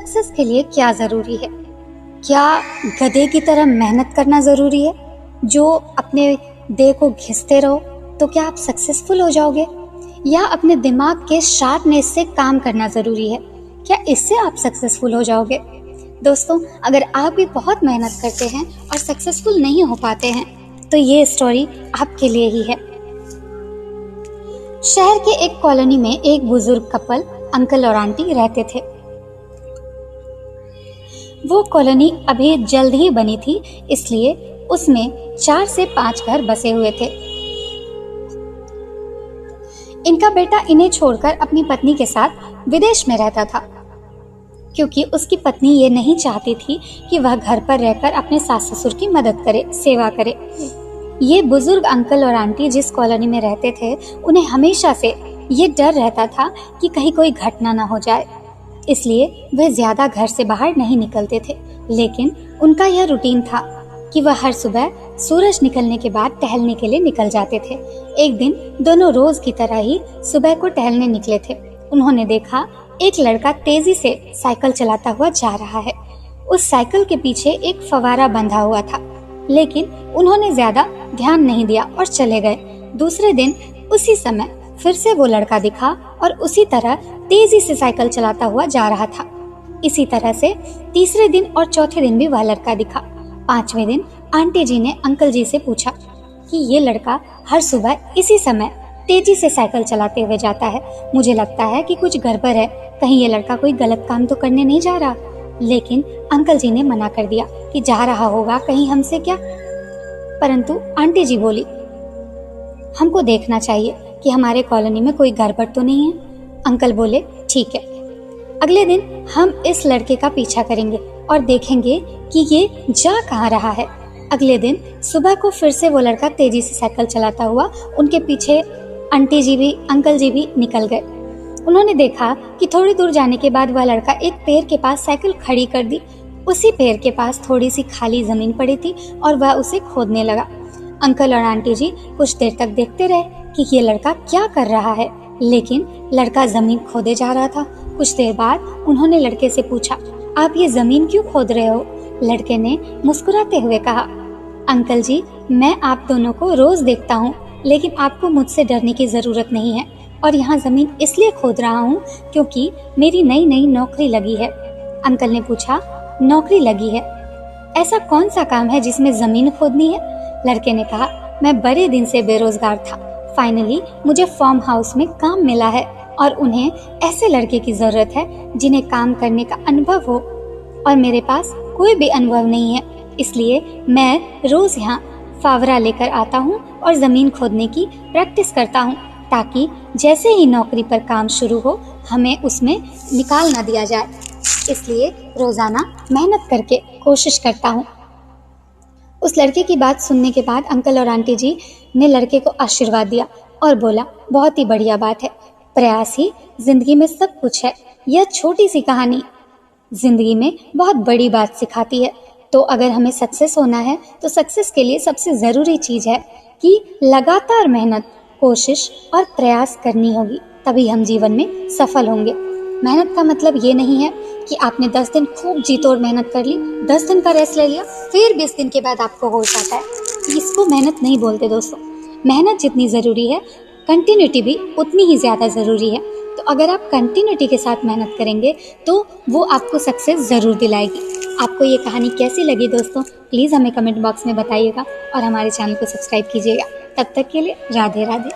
Success के लिए क्या ज़रूरी है? क्या गधे की तरह मेहनत करना ज़रूरी है? जो अपने देह को घिसते रहो तो क्या आप सक्सेसफुल हो जाओगे? या अपने दिमाग के शार्पनेस से काम करना ज़रूरी है? क्या इससे आप सक्सेसफुल हो जाओगे? दोस्तों, अगर आप भी बहुत मेहनत करते हैं और सक्सेसफुल नहीं हो पाते हैं तो ये स्टोरी आपके लिए ही है। शहर के एक कॉलोनी में एक बुजुर्ग कपल अंकल और आंटी रहते थे। वो कॉलोनी अभी जल्द ही बनी थी, इसलिए उसमें 4 से 5 घर बसे हुए थे। इनका बेटा इन्हें छोड़कर अपनी पत्नी के साथ विदेश में रहता था, क्योंकि उसकी पत्नी ये नहीं चाहती थी कि वह घर पर रहकर अपने सास ससुर की मदद करे, सेवा करे। ये बुजुर्ग अंकल और आंटी जिस कॉलोनी में रहते थे, उन्हें हमेशा से ये डर रहता था कि कहीं कोई घटना न हो जाए, इसलिए वे ज्यादा घर से बाहर नहीं निकलते थे। लेकिन उनका यह रूटीन था कि वह हर सुबह सूरज निकलने के बाद टहलने के लिए निकल जाते थे। एक दिन दोनों रोज की तरह ही सुबह को टहलने निकले थे। उन्होंने देखा एक लड़का तेजी से साइकिल चलाता हुआ जा रहा है। उस साइकिल के पीछे एक फवारा बंधा हुआ था, लेकिन उन्होंने ज्यादा ध्यान नहीं दिया और चले गए। दूसरे दिन उसी समय फिर से वो लड़का दिखा और उसी तरह तेजी से साइकिल चलाता हुआ जा रहा था। इसी तरह से तीसरे दिन और चौथे दिन भी वह लड़का दिखा। 5वें दिन आंटी जी ने अंकल जी से पूछा कि ये लड़का हर सुबह इसी समय तेजी से साइकिल चलाते हुए जाता है। मुझे लगता है कि कुछ गड़बड़ है, कहीं ये लड़का कोई गलत काम तो करने नहीं जा रहा। लेकिन अंकल जी ने मना कर दिया कि जा रहा होगा कहीं हमसे क्या। परंतु आंटी जी बोली, हमको देखना चाहिए कि हमारे कॉलोनी में कोई गड़बड़ तो नहीं है। अंकल बोले, ठीक है, अगले दिन हम इस लड़के का पीछा करेंगे और देखेंगे कि ये जा कहाँ रहा है। अगले दिन सुबह को फिर से वो लड़का तेजी से साइकिल चलाता हुआ उनके पीछे आंटी जी भी अंकल जी भी निकल गए। उन्होंने देखा कि थोड़ी दूर जाने के बाद वह लड़का एक पेड़ के पास साइकिल खड़ी कर दी। उसी पेड़ के पास थोड़ी सी खाली जमीन पड़ी थी और वह उसे खोदने लगा। अंकल और आंटी जी कुछ देर तक देखते रहे कि ये लड़का क्या कर रहा है, लेकिन लड़का जमीन खोदे जा रहा था। कुछ देर बाद उन्होंने लड़के से पूछा, आप ये जमीन क्यों खोद रहे हो? लड़के ने मुस्कुराते हुए कहा, अंकल जी, मैं आप दोनों को रोज देखता हूँ, लेकिन आपको मुझसे डरने की जरूरत नहीं है और यहाँ जमीन इसलिए खोद रहा हूँ क्योंकि मेरी नई नई नौकरी लगी है। अंकल ने पूछा, नौकरी लगी है? ऐसा कौन सा काम है जिसमें जमीन खोदनी है? लड़के ने कहा, मैं बड़े दिन से बेरोजगार था, फाइनली मुझे फार्म हाउस में काम मिला है और उन्हें ऐसे लड़के की जरूरत है जिन्हें काम करने का अनुभव हो, और मेरे पास कोई भी अनुभव नहीं है, इसलिए मैं रोज यहाँ फावड़ा लेकर आता हूँ और जमीन खोदने की प्रैक्टिस करता हूँ, ताकि जैसे ही नौकरी पर काम शुरू हो हमें उसमें निकाल न दिया जाए। इसलिए रोजाना मेहनत करके कोशिश करता हूँ। उस लड़के की बात सुनने के बाद अंकल और आंटी जी ने लड़के को आशीर्वाद दिया और बोला, बहुत ही बढ़िया बात है, प्रयास ही जिंदगी में सब कुछ है। यह छोटी सी कहानी जिंदगी में बहुत बड़ी बात सिखाती है। तो अगर हमें सक्सेस होना है तो सक्सेस के लिए सबसे ज़रूरी चीज़ है कि लगातार मेहनत, कोशिश और प्रयास करनी होगी, तभी हम जीवन में सफल होंगे। मेहनत का मतलब ये नहीं है कि आपने 10 दिन खूब जी तोड़ मेहनत कर ली, 10 दिन का रेस्ट ले लिया, फिर 20 दिन के बाद आपको होश आता है। इसको मेहनत नहीं बोलते दोस्तों। मेहनत जितनी ज़रूरी है, कंटिन्यूटी भी उतनी ही ज़्यादा ज़रूरी है। तो अगर आप कंटिन्यूटी के साथ मेहनत करेंगे तो वो आपको सक्सेस ज़रूर दिलाएगी। आपको ये कहानी कैसी लगी दोस्तों, प्लीज़ हमें कमेंट बॉक्स में बताइएगा और हमारे चैनल को सब्सक्राइब कीजिएगा। तब तक के लिए राधे राधे।